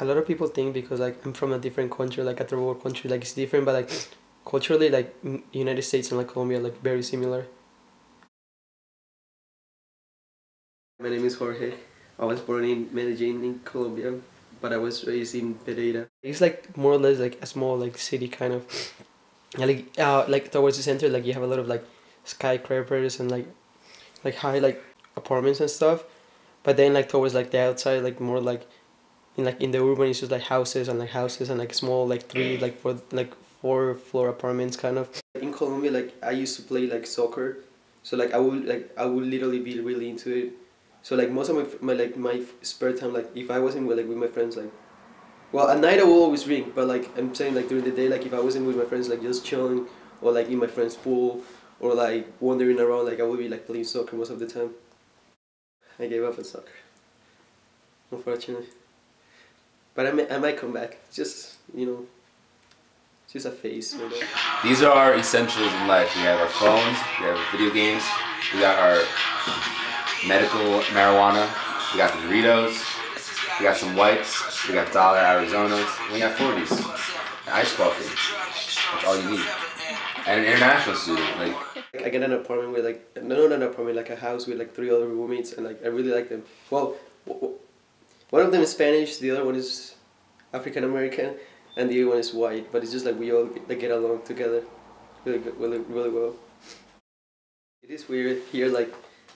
a lot of people think because like I'm from a different country, like a third world country, like it's different, but like culturally, like United States and like Colombia, like very similar. My name is Jorge. I was born in Medellin in Colombia, but I was raised in Pereira. It's like more or less like a small like city kind of. And like towards the center, like you have a lot of like skyscrapers and like high like apartments and stuff. But then like towards like the outside, like more like in the urban, it's just like houses and like small like four floor apartments kind of. In Colombia, like I used to play like soccer, so like I would literally be really into it. So like most of my spare time, like if I wasn't with my friends, like well at night I will always drink, but like I'm saying like during the day, like if I wasn't with my friends, like just chilling or like in my friend's pool or like wandering around, like I would be like playing soccer most of the time. I gave up on soccer, unfortunately. But I might come back. Just, just a phase. You know? These are our essentials in life. We have our phones, we have video games, we got our medical marijuana, we got the Doritos, we got some whites, we got dollar Arizonas, and we got 40s, and ice coffee. That's all you need. And an international student, like. I get an apartment with like, not an apartment, like a house with like 3 other roommates, and like I really like them. Well, one of them is Spanish, the other one is African American, and the other one is white. But it's just like we all like, get along together really good, really well. It is weird here, like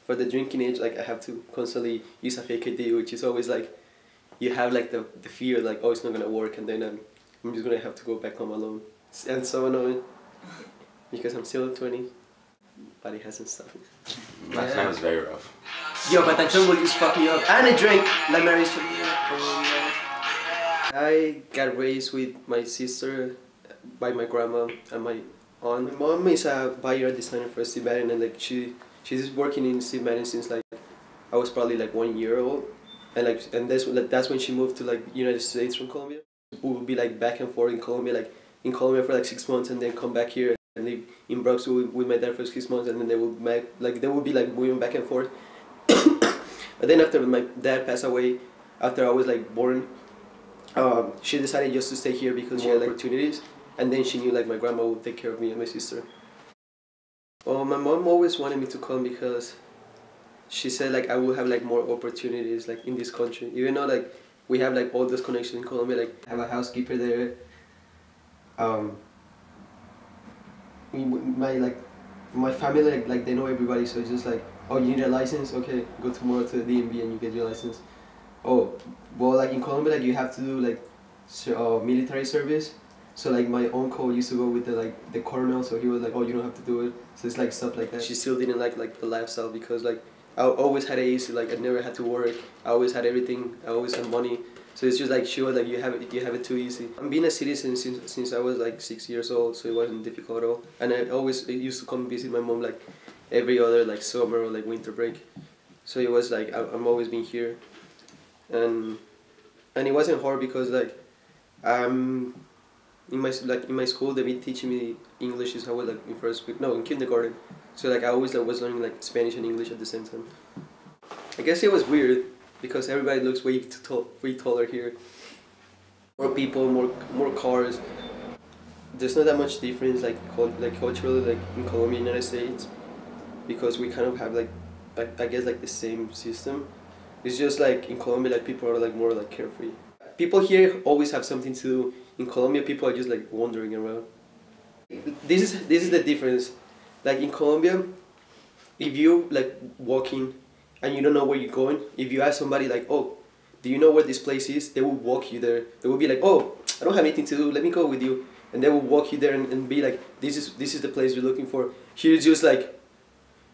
for the drinking age, like I have to constantly use a fake ID, which is always like you have like the fear like, oh, it's not gonna work, and then I'm just gonna have to go back home alone. And so annoying because I'm still 20, but it hasn't stopped. Last night was very rough. Yo, but that jungle just fucked me up. And I drank like Mary's. I got raised with my sister by my grandma and my aunt. My mom is a buyer and designer for Steve Madden, and like she's working in Steve Madden since like I was probably like 1 year old, and that's when she moved to like United States from Colombia. We would be like back and forth in Colombia for like 6 months, and then come back here and live in Bronx with my dad for 6 months, and then they would be like moving back and forth. But then after my dad passed away, after I was like born, she decided just to stay here because she had like opportunities, and then she knew like my grandma would take care of me and my sister. Well, my mom always wanted me to come because she said like I will have like more opportunities like in this country, even though like we have like all those connections in Colombia. Like I have a housekeeper there. My family like they know everybody, so it's just like, oh, you need a license? Okay, go tomorrow to the DMV and you get your license. Oh, well, like in Colombia, like you have to do like military service. So like my uncle used to go with the colonel, so he was like, oh, you don't have to do it. So it's like stuff like that. She still didn't like the lifestyle because like I always had it easy. Like I never had to work. I always had everything. I always had money. So it's just like she was like, you have it too easy. I'm being a citizen since I was like 6 years old, so it wasn't difficult at all. And I always used to come visit my mom like every other like summer or like winter break. So it was like I'm always been here, and it wasn't hard because like in my school they've been teaching me English since I was like in kindergarten. So like I always like was learning like Spanish and English at the same time. I guess it was weird because everybody looks way taller here. More people, more cars. There's not that much difference like culturally like in Colombia and United States, because we kind of have like I guess like the same system. It's just like in Colombia like people are like more like carefree. People here always have something to do. In Colombia people are just like wandering around. This is the difference. Like in Colombia, if you like walking and you don't know where you're going, if you ask somebody like, oh, do you know where this place is? They will walk you there. They will be like, oh, I don't have anything to do, let me go with you. And they will walk you there and be like, this is the place you're looking for. Here it's just like,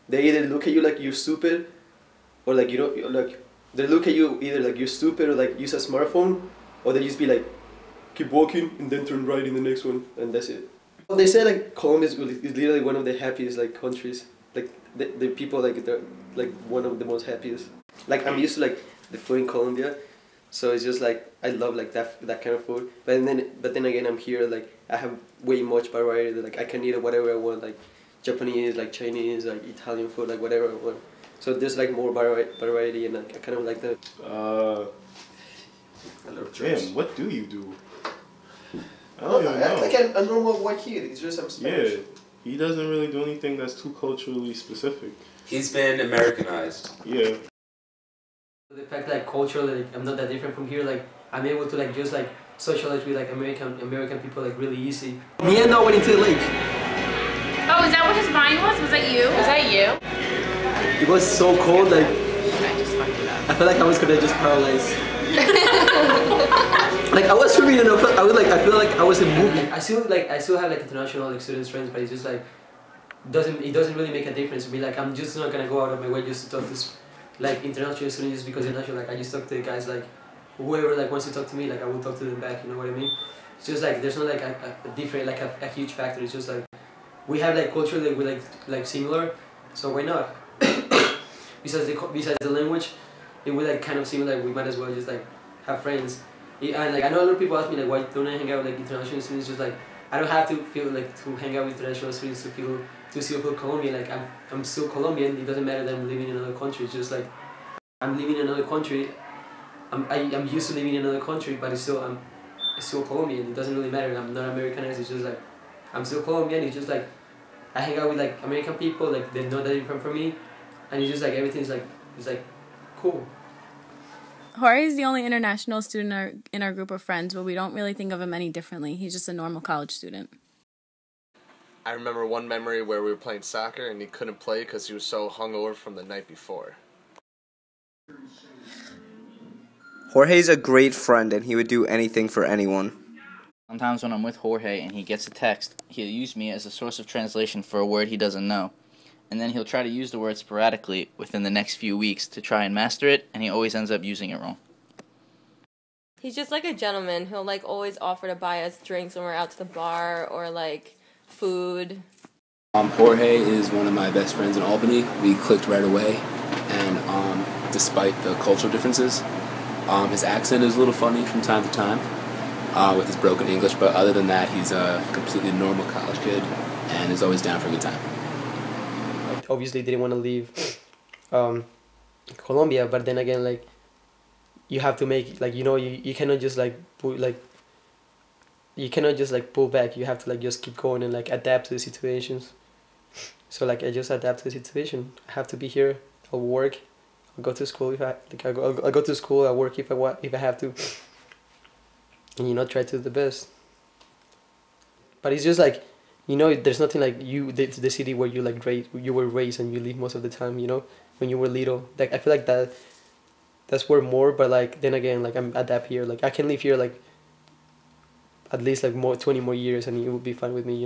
they either look at you like you're stupid, or like you don't, like, they look at you either like you're stupid or like use a smartphone, or they just be like, keep walking and then turn right in the next one, and that's it. Well, they say like Colombia is literally one of the happiest like countries. Like the people like they're like one of the most happiest. Like I'm used to like the food in Colombia, so it's just like I love like that kind of food. But then again I'm here, like I have way much variety. Like I can eat whatever I want, like Japanese, like Chinese, like Italian food, like whatever I want. So there's like more variety, and like, I kind of like that. I love drugs. Damn, what do you do? I No, don't even I act know. like a normal white kid. It's just I'm Spanish. Yeah, he doesn't really do anything that's too culturally specific. He's been Americanized. Yeah. The fact that culturally like, I'm not that different from here, like I'm able to like just like socialize with like American people like really easy. Me and Noah went into the lake. Oh, is that what his vine was? Was that you? Was that you? It was so cold, like I just fucked it up. I felt like I was gonna just paralyze. Like I was swimming and I feel like I was in a movie. I still have like international like students friends, but it's just like it doesn't really make a difference to me. Like I'm just not gonna go out of my way just to talk to like international students just because they're natural. Like I just talk to the guys like whoever like wants to talk to me, like I will talk to them back. You know what I mean? It's just like there's not like a different like a huge factor. It's just like we have like culture that we like similar, so why not? besides the language, it would like kind of seem like we might as well just like have friends. And like I know a lot of people ask me like why don't I hang out with like international students? Just like I don't have to feel like to hang out with international students to still feel Colombian. Like I'm still Colombian. It doesn't matter that I'm living in another country. It's just like I'm living in another country. I'm used to living in another country, but I'm still Colombian. It doesn't really matter. I'm not Americanized. It's just like I'm still Colombian. It's just like I hang out with like American people. Like they're not that different from me, and it's just like everything's like it's like cool. Jorge is the only international student in our group of friends, but we don't really think of him any differently. He's just a normal college student. I remember one memory where we were playing soccer and he couldn't play because he was so hungover from the night before. Jorge's a great friend and he would do anything for anyone. Sometimes when I'm with Jorge and he gets a text, he'll use me as a source of translation for a word he doesn't know. And then he'll try to use the word sporadically within the next few weeks to try and master it, and he always ends up using it wrong. He's just like a gentleman. He'll like always offer to buy us drinks when we're out to the bar or like food. Jorge is one of my best friends in Albany. We clicked right away, and despite the cultural differences, his accent is a little funny from time to time with his broken English, but other than that, he's a completely normal college kid and is always down for a good time. Obviously didn't want to leave Colombia, but then again like you have to make like you cannot just like pull back. You have to like just keep going and like adapt to the situations. So like I just adapt to the situation. I have to be here. I'll work. I'll go to school if I'll go to school. I'll work if I have to, and try to do the best. But it's just like there's nothing like the city where you were raised and you live most of the time, when you were little. Like I feel like that's where more, but like then again like I'm adapt here. Like I can live here like at least like 20 more years and it would be fine with me,